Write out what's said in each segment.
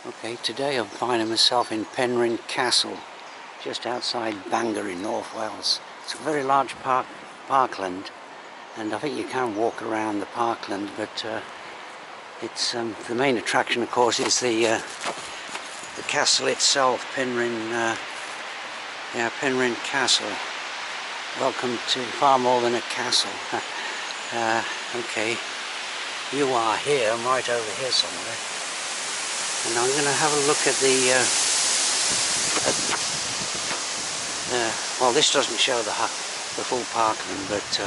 Okay, today I'm finding myself in Penrhyn Castle, just outside Bangor in North Wales. It's a very large parkland, and I think you can walk around the parkland, but it's the main attraction, of course, is the castle itself, Penrhyn Castle. Welcome to far more than a castle. Okay, you are here. I'm right over here somewhere. And I'm going to have a look at the, well, this doesn't show the full parkland, but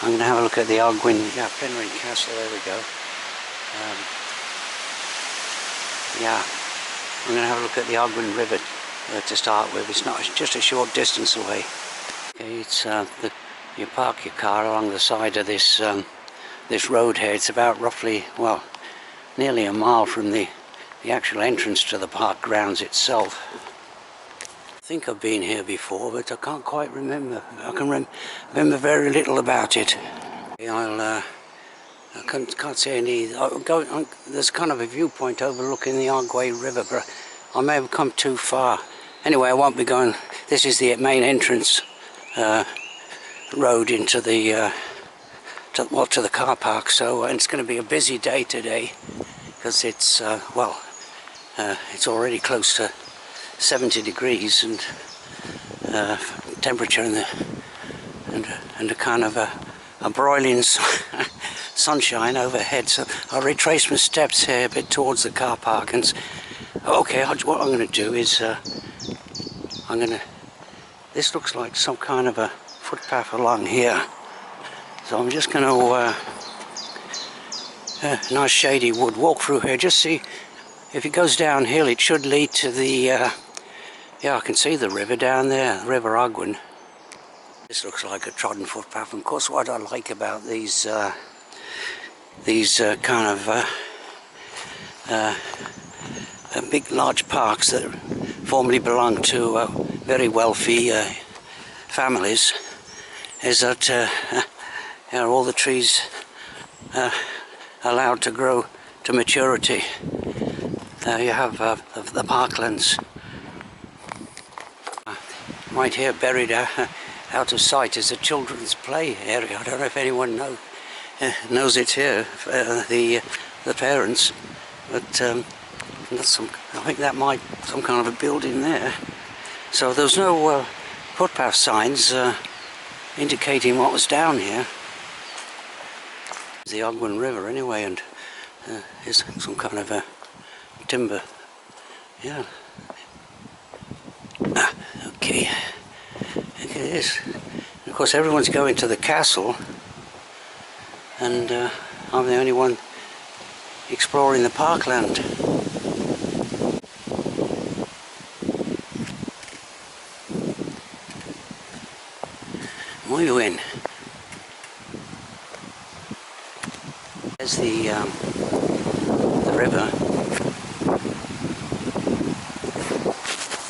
I'm going to have a look at the Penrhyn Castle. There we go. Yeah, I'm going to have a look at the Ogwen River to start with. It's just a short distance away. Okay, it's you park your car along the side of this this road here. It's about roughly, well, nearly a mile from the actual entrance to the park grounds itself. I think I've been here before, but I can't quite remember. I can remember very little about it. I can't see any. There's kind of a viewpoint overlooking the Ogwen River, but I may have come too far. Anyway, I won't be going. This is the main entrance road into the to the car park. So and it's going to be a busy day today, because it's it's already close to 70 degrees and temperature, and a kind of a broiling sunshine overhead. So I'll retrace my steps here a bit towards the car park, and okay, what I'm going to do is this looks like some kind of a footpath along here, so I'm just going to nice shady wood, walk through here, just see if it goes downhill. It should lead to the yeah, I can see the river down there, River Ogwen. This looks like a trodden footpath. And of course, what I like about these kind of big large parks that formerly belonged to very wealthy families is that all the trees allowed to grow to maturity. You have the parklands. Right here, buried out of sight, is a children's play area. I don't know if anyone knows it here, the parents, but that's I think that might some kind of a building there. So there's no footpath signs indicating what was down here. The Ogwen River anyway, and is some kind of a timber. Yeah. Okay. Look at this. Of course, everyone's going to the castle, and I'm the only one exploring the parkland. Muy bien. There's the river.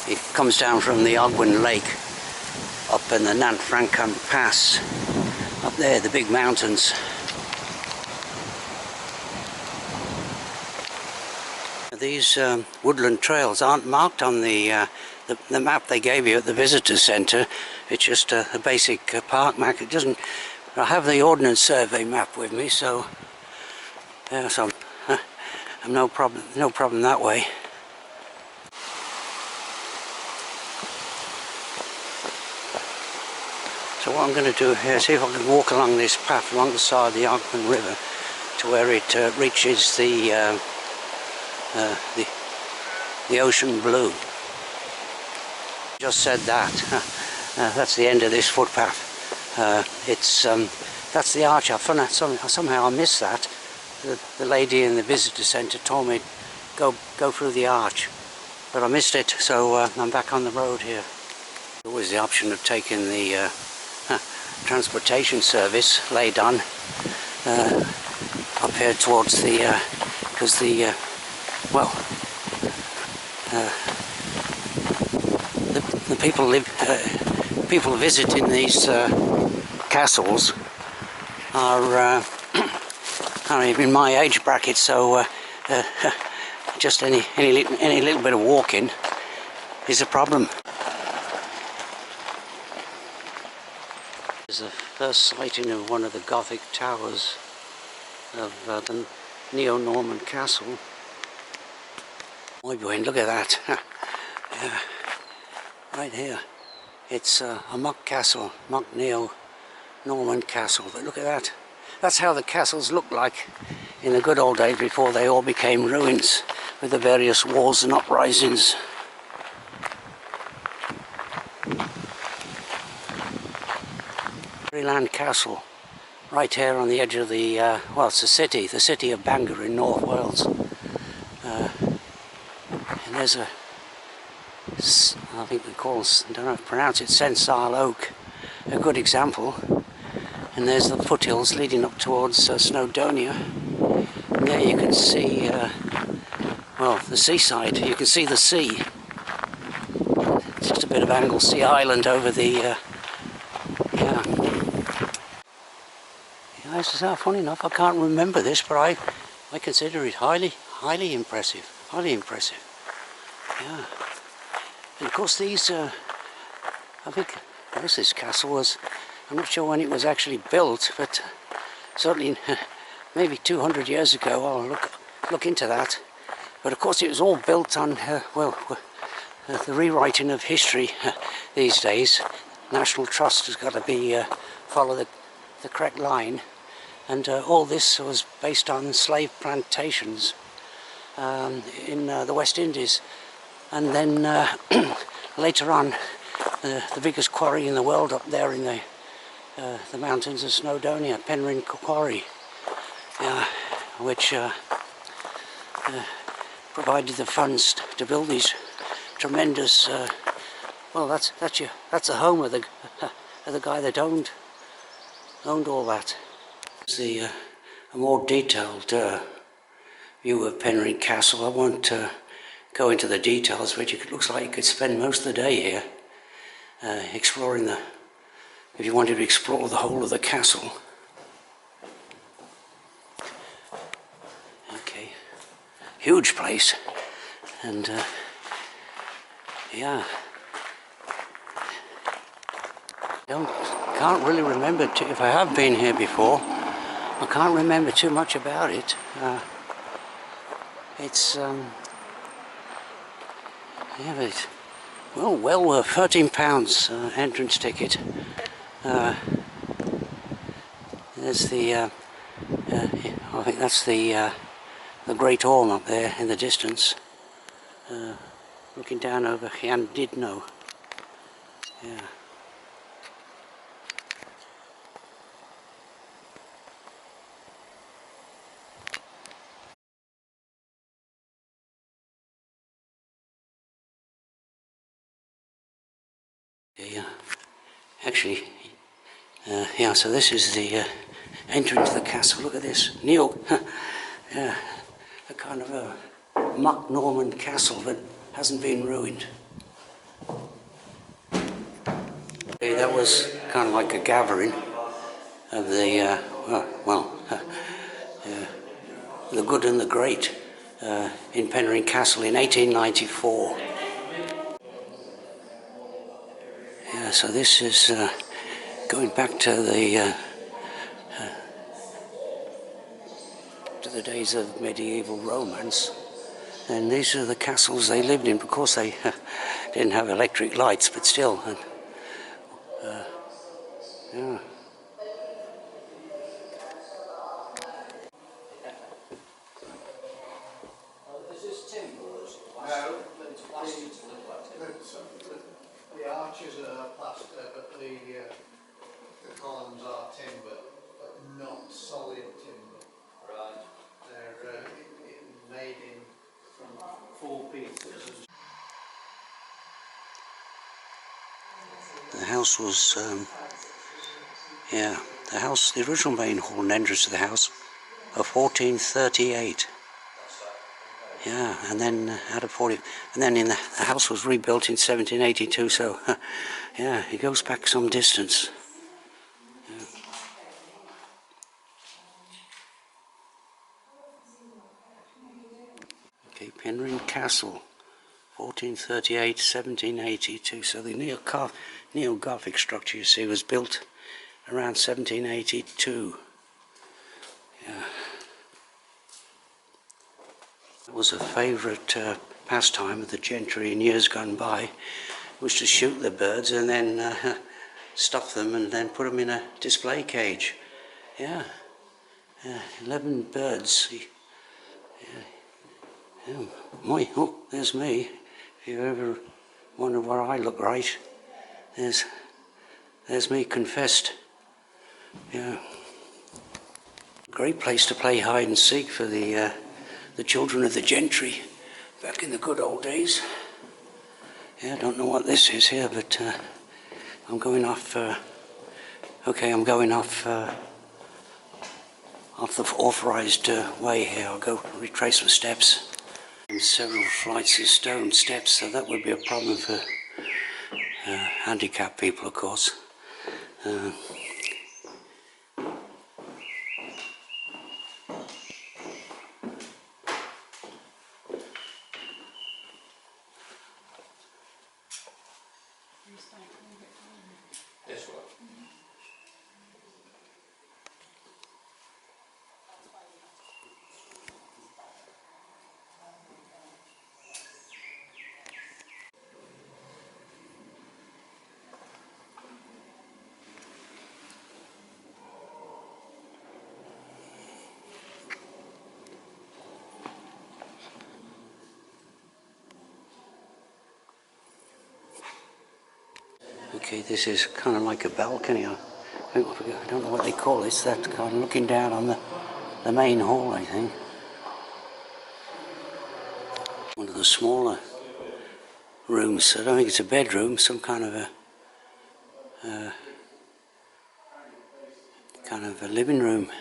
It comes down from the Ogwen Lake up in the Penrhyn Pass. Up there, the big mountains. These woodland trails aren't marked on the map they gave you at the visitor centre. It's just a basic park map. It doesn't. I have the Ordnance Survey map with me, so yeah, so I'm no problem that way. So what I'm going to do here is see if I can walk along this path along the side of the Ogwen River to where it reaches the ocean blue. Just said that. That's the end of this footpath. That's the arch. Somehow I missed that. The lady in the visitor centre told me go through the arch, but I missed it. So I'm back on the road here. There's always the option of taking the transportation service laid on up here towards the because the people visiting these castles are in my age bracket, so just any little bit of walking is a problem. This is the first sighting of one of the Gothic towers of the Neo-Norman Castle. My boy, look at that. Yeah, right here. It's a mock castle, mock Neo-Norman castle, but look at that. That's how the castles looked like in the good old days before they all became ruins with the various wars and uprisings. Penrhyn Castle, right here on the edge of the, well, it's the city of Bangor in North Wales. And there's a, I think we call, I don't know how to pronounce it, Sensile Oak, a good example. And there's the foothills leading up towards Snowdonia. And there you can see, well, the seaside. You can see the sea. It's just a bit of Anglesey Island over the, yeah. This is funny enough, I can't remember this, but I consider it highly impressive. Highly impressive. Yeah. And of course these, I think, this castle was, I'm not sure when it was actually built, but certainly maybe 200 years ago. I'll look into that. But of course it was all built on, well, the rewriting of history these days. National Trust has got to be, follow the correct line. And all this was based on slave plantations in the West Indies. And then later on, the biggest quarry in the world up there in the mountains of Snowdonia, Penrhyn Quarry, which provided the funds to build these tremendous. Well, that's the home of the guy that owned all that. See a more detailed view of Penrhyn Castle. I won't go into the details, but it looks like you could spend most of the day here exploring if you wanted to explore the whole of the castle. Okay, huge place, and yeah, can't really remember if I have been here before. I can't remember too much about it. It's yeah, but well worth £13 entrance ticket. There's the I think that's the Great Orme up there in the distance, looking down over Llandudno. Yeah. Yeah, actually, yeah, so this is the entrance to the castle. Look at this, yeah, a kind of a mock Norman castle that hasn't been ruined. Okay, that was kind of like a gathering of the, the good and the great in Penrhyn Castle in 1894. Yeah, so this is going back to the days of medieval romance, and these are the castles they lived in. Of course, they didn't have electric lights, but still, and, yeah. Is this timber? No, it's plastic. The arches are plaster, but the columns are timber, but not solid timber. Right. They're made in from 4 pieces. The house was, yeah, the original main hall and entrance to the house of 1438. Yeah, and then out of 40, and then the house was rebuilt in 1782. So, yeah, it goes back some distance. Yeah. Okay, Penrhyn Castle, 1438-1782. So the neo-Gothic structure, you see, was built around 1782. Yeah. It was a favourite pastime of the gentry in years gone by, was to shoot the birds and then stuff them and then put them in a display cage. Yeah, 11 birds. Oh, there's me. If you ever wonder where I look right, there's me confessed. Yeah, great place to play hide and seek for the children of the gentry back in the good old days. Yeah, I don't know what this is here, but I'm going off. Okay, I'm going off the authorised way here. I'll go retrace my steps. And several flights of stone steps, so that would be a problem for handicapped people, of course. Okay, this is kind of like a balcony. I don't know what they call it. It's that kind of looking down on the main hall, I think. One of the smaller rooms. I don't think it's a bedroom. Some kind of a living room.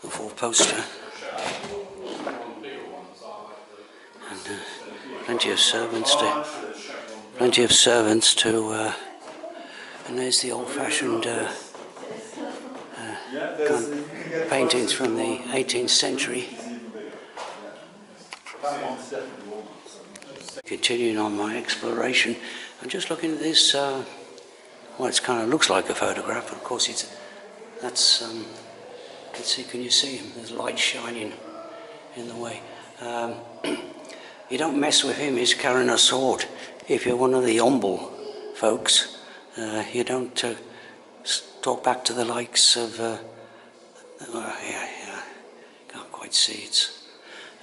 The four-poster. Plenty of servants to, and there's the old-fashioned paintings from the 18th century. Continuing on my exploration, I'm just looking at this. Well, it kind of looks like a photograph, but of course let's see. Can you see him? There's light shining in the way. You don't mess with him, he's carrying a sword. If you're one of the humble folks, you don't talk back to the likes of, can't quite see it.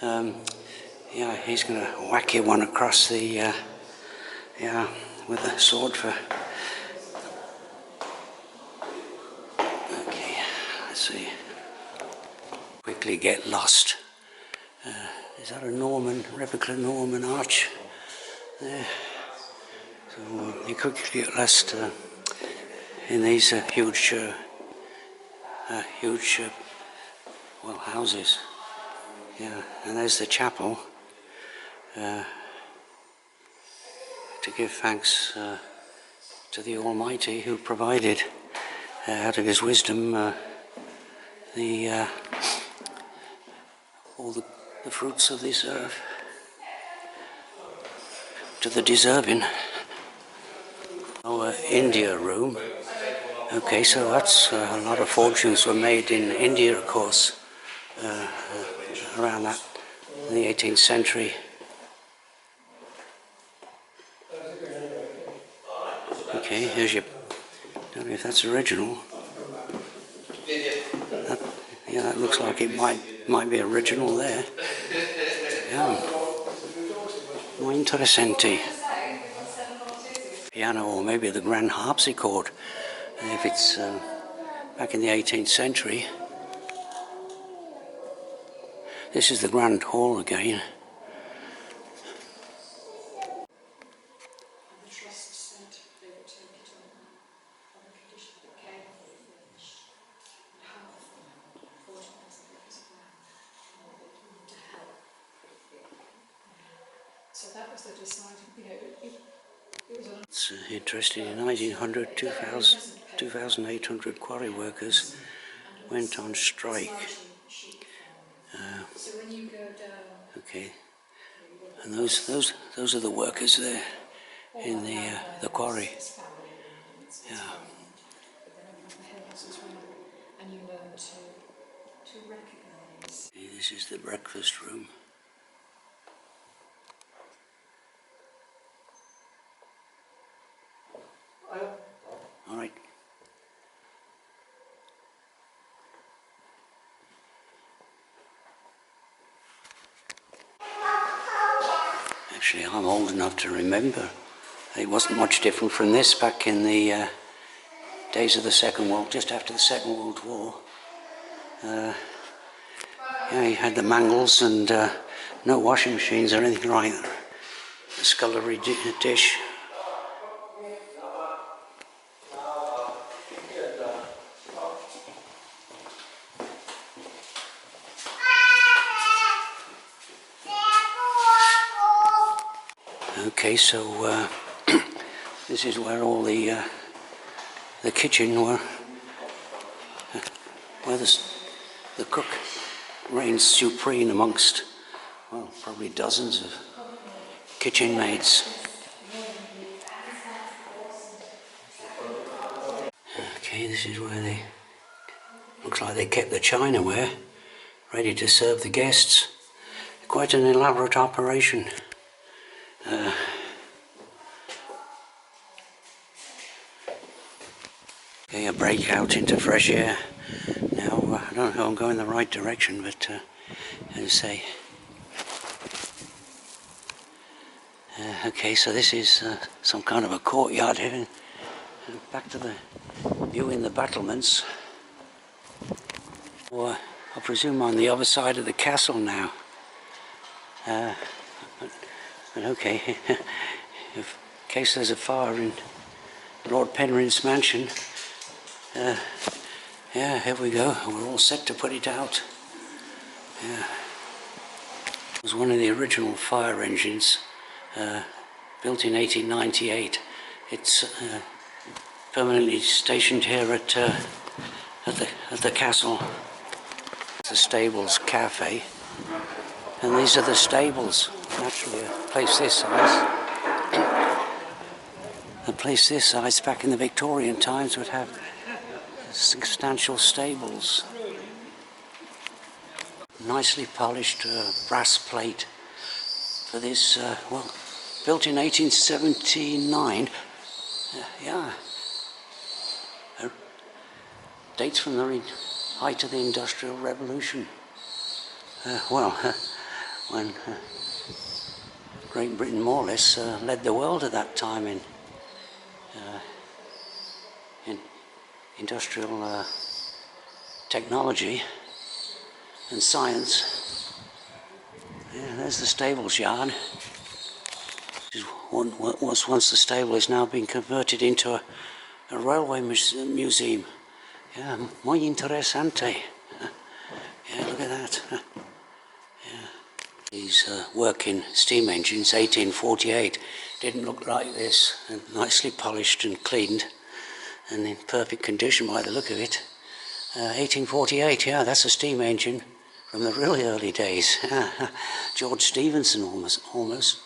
Yeah, he's going to whack you one across the, with a sword for... Okay, let's see. Quickly get lost. Is that a replica Norman arch there? So you quickly get lost in these huge houses. Yeah, and there's the chapel to give thanks to the Almighty who provided, out of His wisdom, all the fruits of this earth to the deserving. Our India room. Okay, so that's a lot of fortunes were made in India, of course, around that in the 18th century. Okay, here's your. Don't know if that's original. That looks like it might be original there. Yeah. Muy interesante. Piano, or maybe the grand harpsichord, if it's back in the 18th century. This is the grand hall again. It's interesting. In 1900, 2,800 quarry workers went on strike. Okay, and those are the workers there in the quarry. Yeah. Okay, this is the breakfast room. All right. Actually, I'm old enough to remember. It wasn't much different from this back in the days of the just after the Second World War. Yeah, you had the mangles and no washing machines or anything like that. A scullery dish. Okay, so this is where all the kitchen were, where the cook reigns supreme amongst, well, probably dozens of kitchen maids. Okay, this is where looks like they kept the chinaware ready to serve the guests. Quite an elaborate operation. Okay, a break out into fresh air. Now, I don't know if I'm going the right direction, but as I say. Okay, so this is some kind of a courtyard here. And back to the view in the battlements. Or I presume on the other side of the castle now. But okay, in case there's a fire in Lord Penrhyn's mansion, yeah, here we go. We're all set to put it out. Yeah. It was one of the original fire engines, built in 1898. It's permanently stationed here at the castle. The stables cafe, and these are the stables. Naturally, a place this size back in the Victorian times would have substantial stables. Nicely polished brass plate for this, well, built in 1879. Yeah, dates from the height of the Industrial Revolution. When Great Britain more or less led the world at that time in industrial technology and science. Yeah, there's the stables yard. What was once the stable is now being converted into a railway museum. Yeah, muy interesante. Yeah, look at that. Yeah. These working steam engines, 1848, didn't look like this, and nicely polished and cleaned, and in perfect condition by the look of it. 1848, yeah, that's a steam engine from the really early days. George Stephenson almost.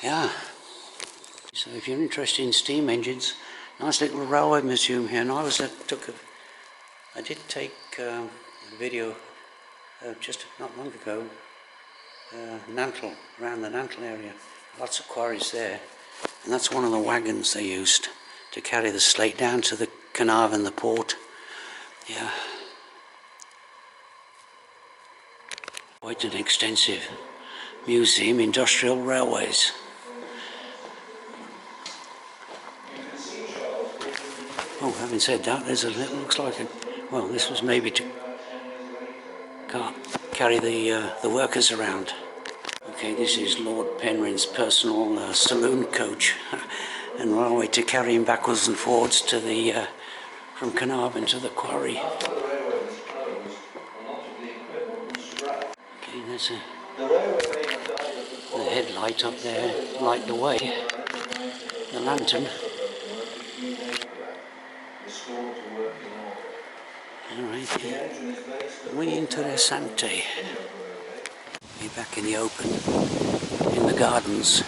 Yeah. So if you're interested in steam engines, nice little railway museum here. And I did take a video just not long ago, Nantle, around the Nantle area. Lots of quarries there. And that's one of the wagons they used to carry the slate down to the Carnarvon, the port. Yeah. Quite an extensive museum, industrial railways. Oh, having said that, it looks like well, this was maybe to carry the workers around. Okay, this is Lord Penrhyn's personal saloon coach and railway to carry him backwards and forwards to from Carnarvon to the quarry. Okay, there's the headlight up there, light the way, the lantern. Alright, muy interessante. Be back in the open, in the gardens. I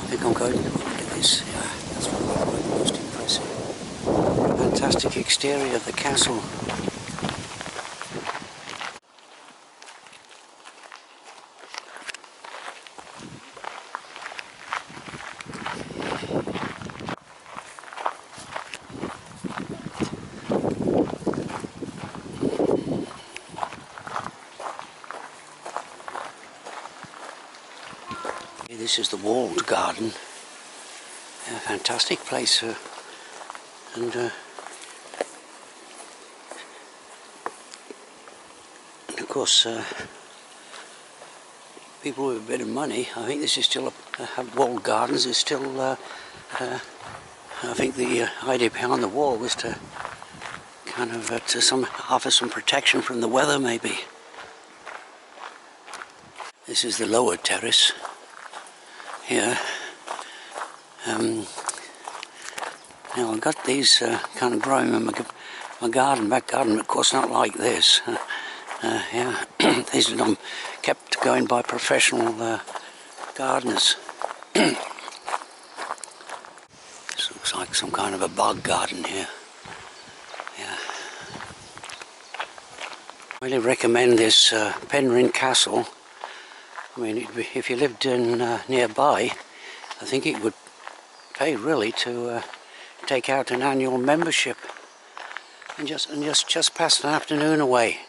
think I'm going to look at this. Yeah, that's probably the most impressive. Fantastic exterior of the castle. This is the walled garden. A fantastic place, and of course, people with a bit of money. I think this is still have walled gardens. Is still. I think the idea behind the wall was to kind of offer some protection from the weather, maybe. This is the lower terrace here. Now I've got these kind of growing in my garden, back garden, of course not like this. Yeah, these are kept going by professional gardeners. This looks like some kind of a bog garden here. Yeah. I really recommend this Penrhyn Castle. I mean, if you lived in nearby, I think it would pay really to take out an annual membership and just pass an afternoon away.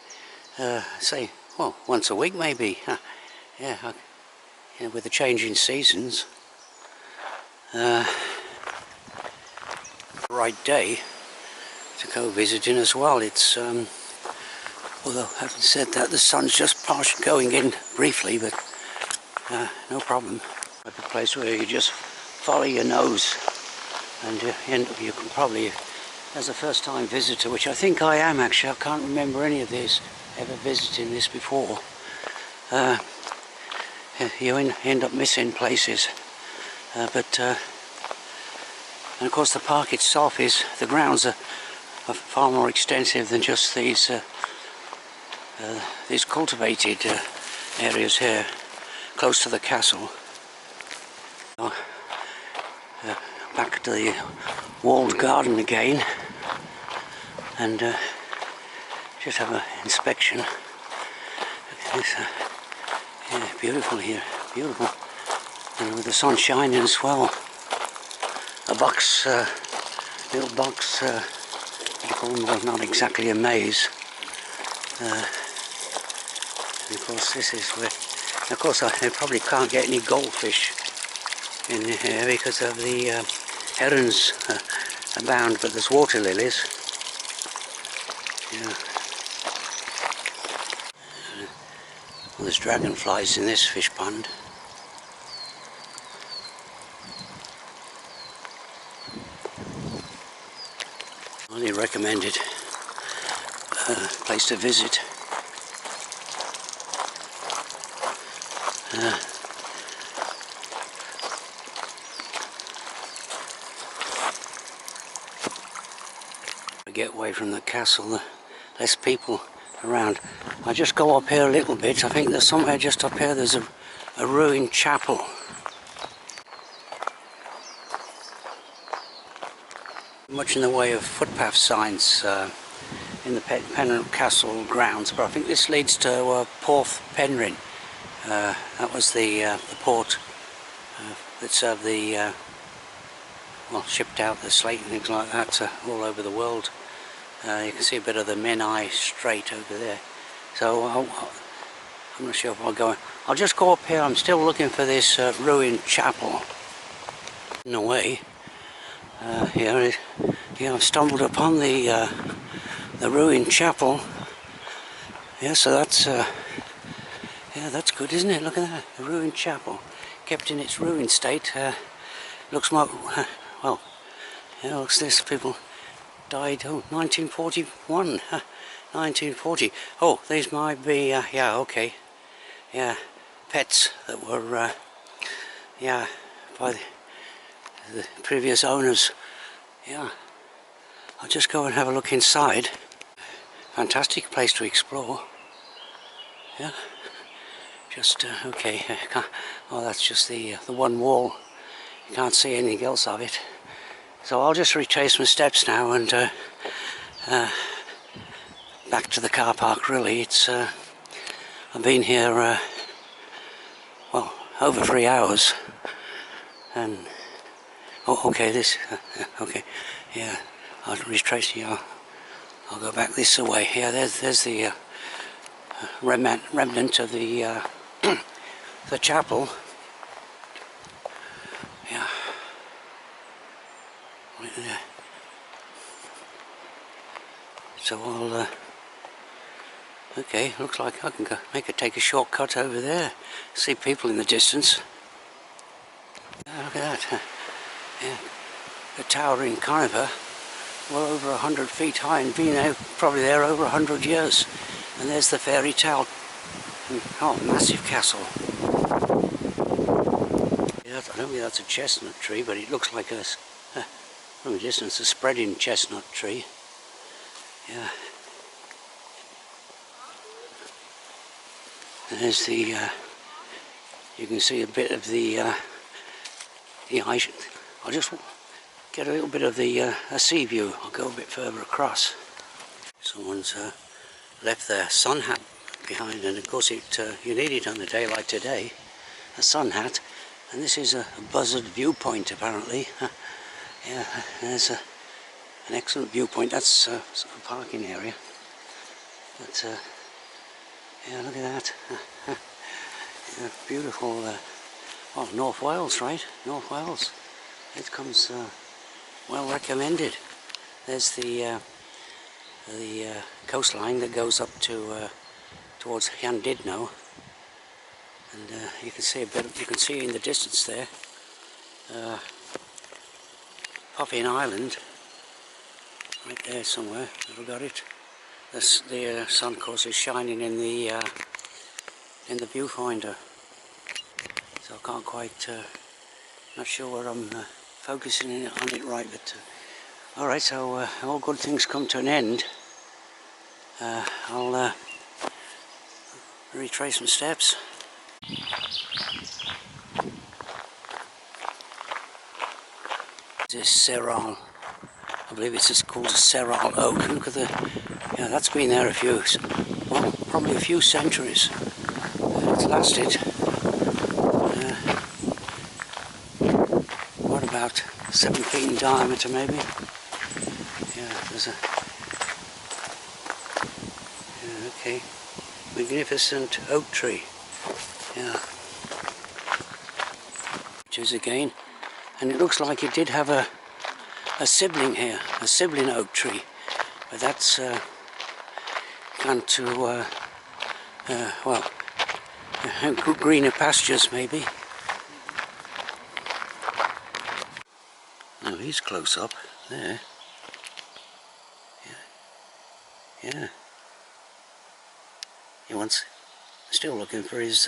Say, well, once a week maybe. Yeah, with the changing seasons. The right day to go visiting as well. It's although having said that, the sun's just going in briefly, but no problem. Like a place where you just follow your nose, and you can probably, as a first-time visitor, which I think I am actually. I can't remember any of this ever visiting this before. You end up missing places, but and of course the park itself the grounds are far more extensive than just these cultivated areas here close to the castle. Back to the walled garden again, and just have an inspection. It's yeah, beautiful here, beautiful, and with the sun shining as well. A box, little box, what do you call them? Well, not exactly a maze. And of course this is where, of course they probably can't get any goldfish in here because of the herons abound, but there's water lilies. Yeah. Well, there's dragonflies in this fish pond. Highly recommended place to visit. Get away from the castle, less people around. I just go up here a little bit. I think there's somewhere just up here there's a ruined chapel. Much in the way of footpath signs in the Penrhyn Castle grounds, but I think this leads to Porth Penrhyn. That was the port that served the well, shipped out the slate and things like that all over the world. You can see a bit of the Menai Strait over there. So I'm not sure if I'll go. I'll just go up here. I'm still looking for this ruined chapel. In a way, here I've stumbled upon the ruined chapel. Yeah, so that's yeah, that's good, isn't it? Look at that, a ruined chapel, kept in its ruined state. Looks like, well, yeah, looks this people died. Oh, 1941, 1940. Oh, these might be, yeah, okay, yeah, pets that were, yeah, by the previous owners. Yeah, I'll just go and have a look inside. Fantastic place to explore. Yeah. Just okay. Oh, that's just the one wall. You can't see anything else of it. So I'll just retrace my steps now and back to the car park. Really, it's I've been here well, over 3 hours, and oh, okay, this okay, yeah. I'll retrace. Yeah, I'll go back this way. Yeah, there's the remnant of the the chapel. Yeah. So I'll okay, looks like I can take a shortcut over there. See people in the distance. Look at that. Yeah. A towering conifer, well over 100 feet high, and been there, probably there over 100 years. And there's the fairy tale. Oh, massive castle. Yeah, I don't think that's a chestnut tree, but it looks like from a distance, a spreading chestnut tree. Yeah. There's the, you can see a bit of the ice. I'll just get a little bit of the a sea view. I'll go a bit further across. Someone's left their sun hat behind, and of course you need it on a day like today, a sun hat. And this is a buzzard viewpoint apparently. Yeah, there's an excellent viewpoint. That's sort of a parking area. But yeah, look at that. Yeah, beautiful. Oh, North Wales, right? North Wales. It comes well recommended. There's the coastline that goes up to towards Llandudno, and you can see a bit. You can see in the distance there, Poppin Island, right there somewhere. Have I got it? The sun, of course, is shining in the viewfinder, so I can't quite. Not sure where I'm focusing on it right, but all right. So all good things come to an end. I'll retrace my steps. This Serral, I believe it's just called a Serral oak. Look at yeah, that's been there well, probably a few centuries. It's lasted, what, about 7 feet in diameter maybe? Yeah, there's a, yeah, okay, magnificent oak tree. Yeah. Pictures again. And it looks like it did have a sibling here, a sibling oak tree, but that's gone to well, greener pastures maybe. Oh, he's close up there. Yeah, yeah. He wants, still looking for his